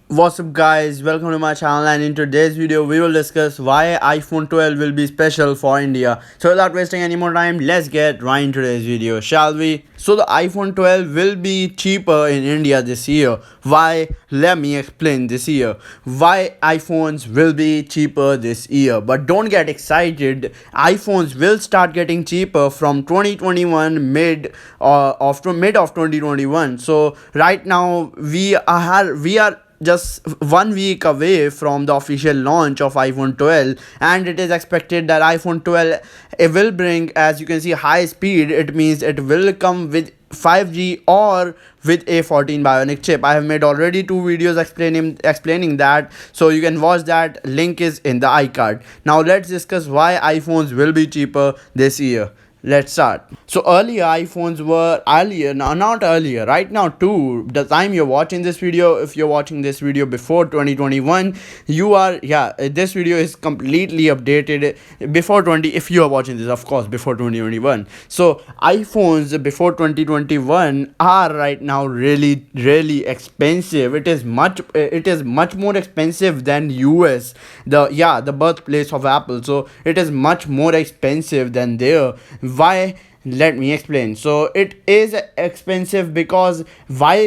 What's up guys, welcome to my channel, and in today's video we will discuss why iPhone 12 will be special for India. So without wasting any more time, let's get right into today's video, shall we? So the iPhone 12 will be cheaper in India this year. Why? Let me explain this year. Why iPhones will be cheaper this year. But don't get excited, iPhones will start getting cheaper from 2021 mid of 2021. So right now we are just 1 week away from the official launch of iPhone 12, and it is expected that iPhone 12 it will bring, as you can see, high speed. It means it will come with 5G or with a 14 bionic chip. I have made already 2 videos explaining that, so you can watch that. Link is in the iCard. Now let's discuss why iPhones will be cheaper this year. Let's start. So earlier iPhones were earlier, no, not earlier, right now too, the time you're watching this video, if you're watching this video before 2021, you are, this video is completely updated before 20, if you are watching this, of course, before 2021. So iPhones before 2021 are right now really expensive. It is much more expensive than US, the birthplace of Apple. So it is much more expensive than there. Why? Let me explain. So it is expensive because while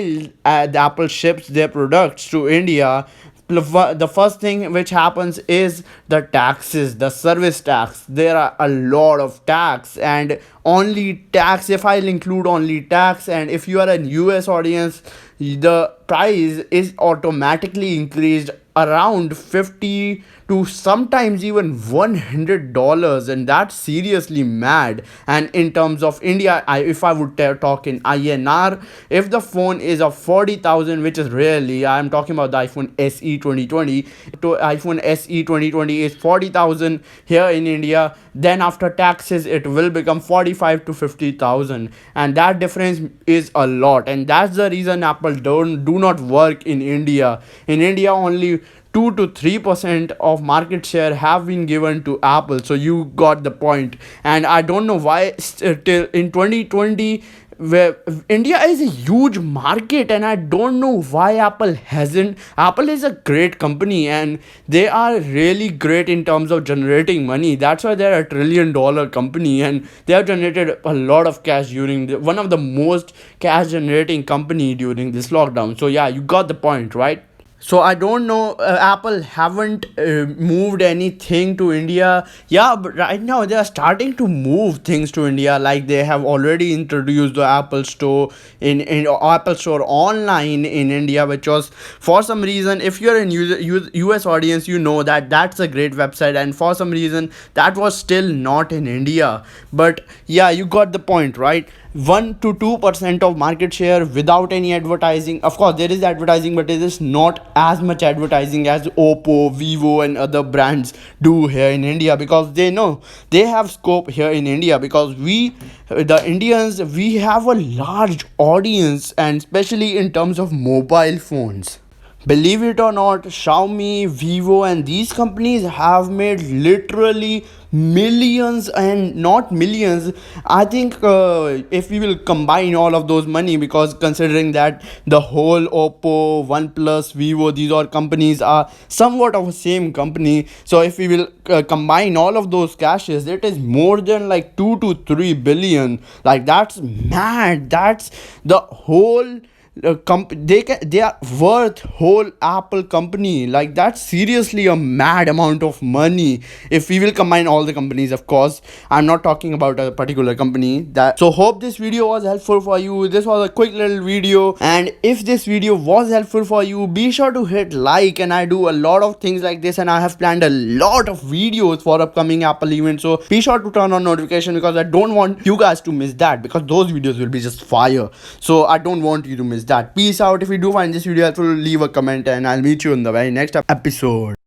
the Apple ships their products to India, the first thing which happens is the taxes, the service tax. There are a lot of tax, and only tax, if I'll include only tax, and if you are a US audience, the price is automatically increased around 50 to sometimes even $100, and that's seriously mad. And in terms of India, if I would talk in INR, if the phone is of 40,000, which is rarely, I'm talking about the iPhone SE 2020, to iPhone SE 2020 is 40,000 here in India, then after taxes it will become 45 to 50,000, and that difference is a lot. And that's the reason Apple do not work in India. In India, only 2 to 3% of market share have been given to Apple. So you got the point. And I don't know why till in 2020, where India is a huge market, and I don't know why Apple hasn't. Apple is a great company, and they are really great in terms of generating money. That's why they're $1 trillion company, and they have generated a lot of cash during one of the most cash generating company during this lockdown. So yeah, you got the point, right? So I don't know, Apple haven't moved anything to India. Yeah, but right now they are starting to move things to India. Like they have already introduced the Apple Store in Apple Store online in India, which was, for some reason, if you're in US audience, you know that that's a great website, and for some reason that was still not in India. But yeah, you got the point, right? 1 to 2% of market share without any advertising. Of course there is advertising, but it is not as much advertising as Oppo, Vivo and other brands do here in India, because they know they have scope here in India, because the Indians, we have a large audience, and especially in terms of mobile phones. Believe it or not, Xiaomi, Vivo, and these companies have made literally millions, and not millions. I think if we will combine all of those money, because considering that the whole Oppo, OnePlus, Vivo, these all companies are somewhat of the same company. So if we will combine all of those cashes, it is more than like 2 to 3 billion. Like that's mad. That's the whole they are worth whole Apple company. Like that's seriously a mad amount of money if we will combine all the companies. Of course, I'm not talking about a particular company. That so hope this video was helpful for you. This was a quick little video, and if this video was helpful for you, be sure to hit like. And I do a lot of things like this, and I have planned a lot of videos for upcoming Apple events, so be sure to turn on notification, because I don't want you guys to miss that, because those videos will be just fire. So I don't want you to miss that. Peace out. If you do find this video helpful, leave a comment, and I'll meet you in the very next episode.